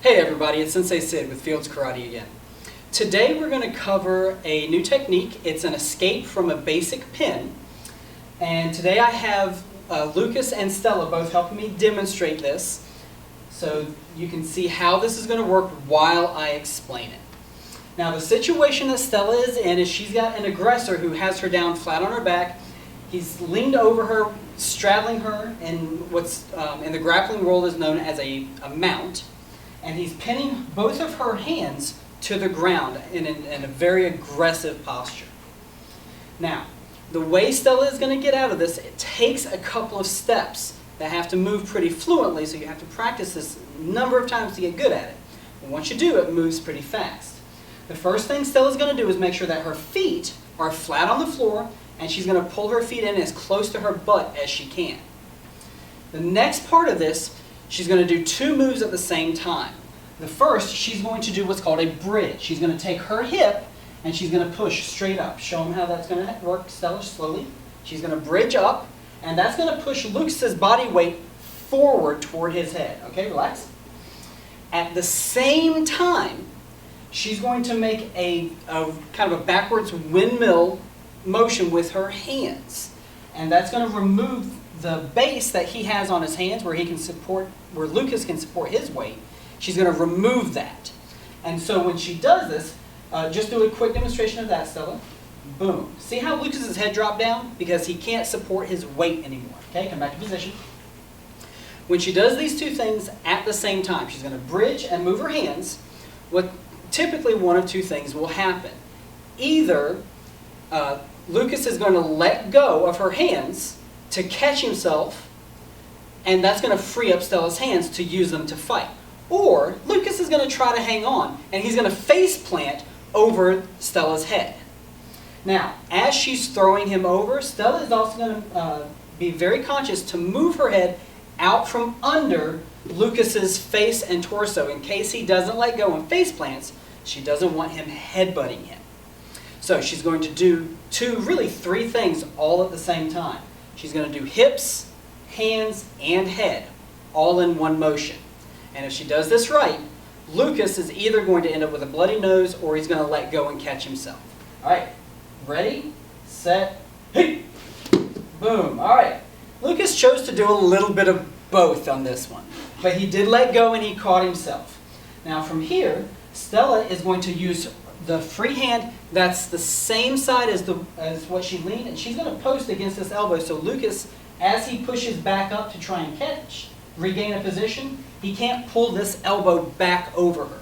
Hey everybody, it's Sensei Sid with Fields Karate again. Today we're going to cover a new technique. It's an escape from a basic pin. And today I have Lucas and Stella both helping me demonstrate this, so you can see how this is going to work while I explain it. Now the situation that Stella is in is she's got an aggressor who has her down flat on her back. He's leaned over her, straddling her in what's in the grappling world is known as a mount. And he's pinning both of her hands to the ground in a very aggressive posture. Now, the way Stella is going to get out of this, it takes a couple of steps that have to move pretty fluently, so you have to practice this a number of times to get good at it. And once you do, it moves pretty fast. The first thing Stella's going to do is make sure that her feet are flat on the floor, and she's going to pull her feet in as close to her butt as she can. The next part of this, she's going to do two moves at the same time. The first, she's going to do what's called a bridge. She's going to take her hip and she's going to push straight up. Show them how that's going to work, Stella, slowly. She's going to bridge up, and that's going to push Lucas's body weight forward toward his head. Okay, relax. At the same time, she's going to make a kind of a backwards windmill motion with her hands. And that's going to remove the base that he has on his hands where Lucas can support his weight. She's going to remove that. And so when she does this, just do a quick demonstration of that, Stella. Boom. See how Lucas's head dropped down? Because he can't support his weight anymore. Okay, come back to position. When she does these two things at the same time, she's going to bridge and move her hands. Typically one of two things will happen. Either Lucas is going to let go of her hands to catch himself, and that's going to free up Stella's hands to use them to fight. Or Lucas is going to try to hang on, and he's going to face plant over Stella's head. Now, as she's throwing him over, Stella is also going to be very conscious to move her head out from under Lucas's face and torso. In case he doesn't let go and face plants, she doesn't want him headbutting him. So she's going to do really three things all at the same time. She's going to do hips, hands, and head, all in one motion. And if she does this right, Lucas is either going to end up with a bloody nose or he's going to let go and catch himself. All right, ready, set, hey! Boom. All right, Lucas chose to do a little bit of both on this one, but he did let go and he caught himself. Now from here, Stella is going to use the free hand that's the same side as what she leaned, and she's going to post against this elbow. So Lucas, as he pushes back up to try and regain a position, he can't pull this elbow back over her.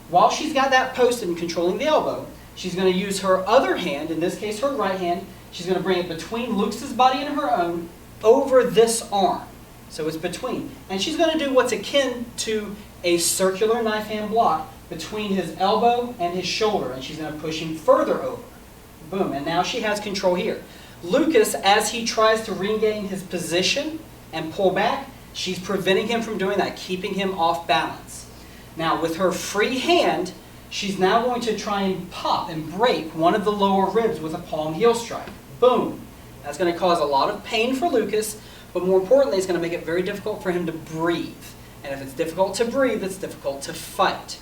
While she's got that posted and controlling the elbow, she's going to use her other hand, in this case her right hand, she's going to bring it between Lucas's body and her own over this arm. So it's between. And she's going to do what's akin to a circular knife hand block between his elbow and his shoulder, and she's going to push him further over. Boom, and now she has control here. Lucas, as he tries to regain his position and pull back, she's preventing him from doing that, keeping him off balance. Now with her free hand, she's now going to try and pop and break one of the lower ribs with a palm heel strike. Boom. That's going to cause a lot of pain for Lucas, but more importantly, it's going to make it very difficult for him to breathe. And if it's difficult to breathe, it's difficult to fight.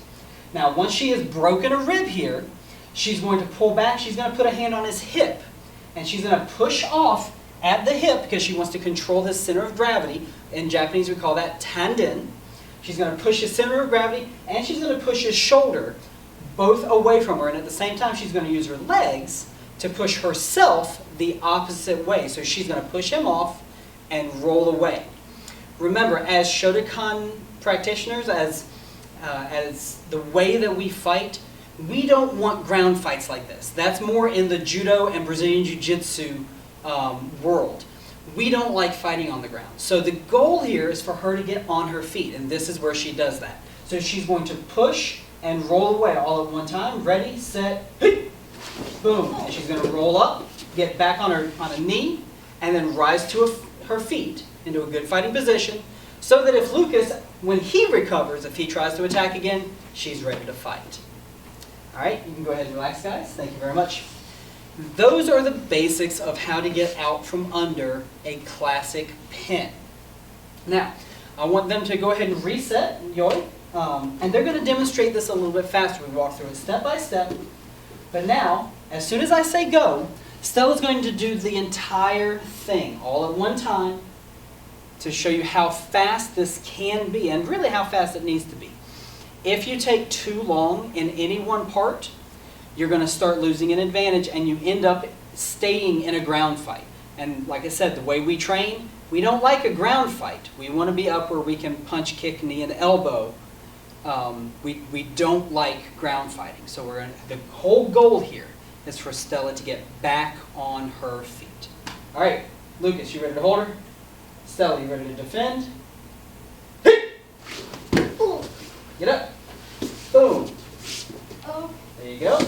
Now once she has broken a rib here, she's going to pull back, she's going to put a hand on his hip, and she's going to push off at the hip because she wants to control his center of gravity. In Japanese we call that tanden. She's going to push his center of gravity, and she's going to push his shoulder both away from her, and at the same time she's going to use her legs to push herself the opposite way. So she's going to push him off and roll away. Remember, as Shotokan practitioners, as the way that we fight, we don't want ground fights like this. That's more in the Judo and Brazilian Jiu-Jitsu world. We don't like fighting on the ground. So the goal here is for her to get on her feet, and this is where she does that. So she's going to push and roll away all at one time. Ready, set, hey! Boom. And she's going to roll up, get back on a knee, and then rise to her feet into a good fighting position, so that if Lucas, when he recovers, if he tries to attack again, she's ready to fight. All right, you can go ahead and relax, guys. Thank you very much. Those are the basics of how to get out from under a classic pin. Now, I want them to go ahead and reset. Yoi, And they're going to demonstrate this a little bit faster. We walk through it step by step. But now, as soon as I say go, Stella's going to do the entire thing all at one time to show you how fast this can be and really how fast it needs to be. If you take too long in any one part, you're going to start losing an advantage and you end up staying in a ground fight. And like I said, the way we train, we don't like a ground fight. We want to be up where we can punch, kick, knee, and elbow. We don't like ground fighting. So the whole goal here is for Stella to get back on her feet. All right, Lucas, you ready to hold her? Stella, you ready to defend? Get up. Boom. Oh. There you go.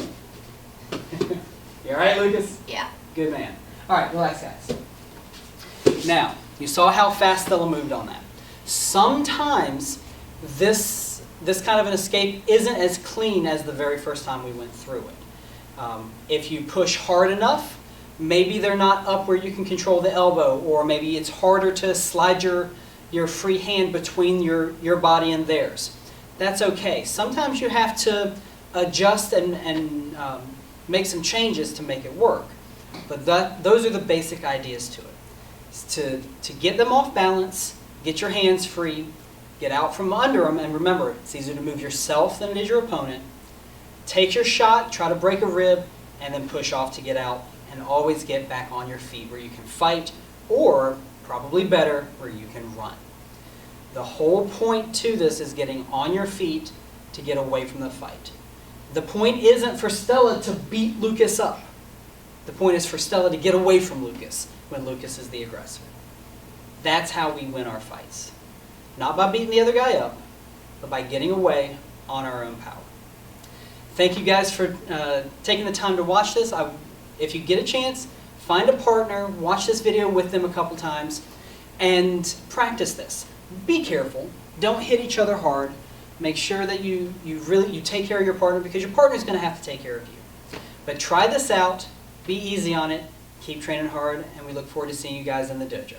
You all right, Lucas? Yeah. Good man. All right, relax, guys. Now, you saw how fast Stella moved on that. Sometimes this kind of an escape isn't as clean as the very first time we went through it. If you push hard enough, maybe they're not up where you can control the elbow, or maybe it's harder to slide your free hand between your body and theirs. That's okay. Sometimes you have to adjust and make some changes to make it work. But those are the basic ideas to it. It's to get them off balance, get your hands free, get out from under them, and remember, it's easier to move yourself than it is your opponent. Take your shot, try to break a rib, and then push off to get out, and always get back on your feet where you can fight, or, probably better, where you can run. The whole point to this is getting on your feet to get away from the fight. The point isn't for Stella to beat Lucas up. The point is for Stella to get away from Lucas when Lucas is the aggressor. That's how we win our fights. Not by beating the other guy up, but by getting away on our own power. Thank you guys for taking the time to watch this. If you get a chance, find a partner, watch this video with them a couple times, and practice this. Be careful. Don't hit each other hard. Make sure that you take care of your partner, because your partner is going to have to take care of you. But try this out. Be easy on it. Keep training hard, and we look forward to seeing you guys in the dojo.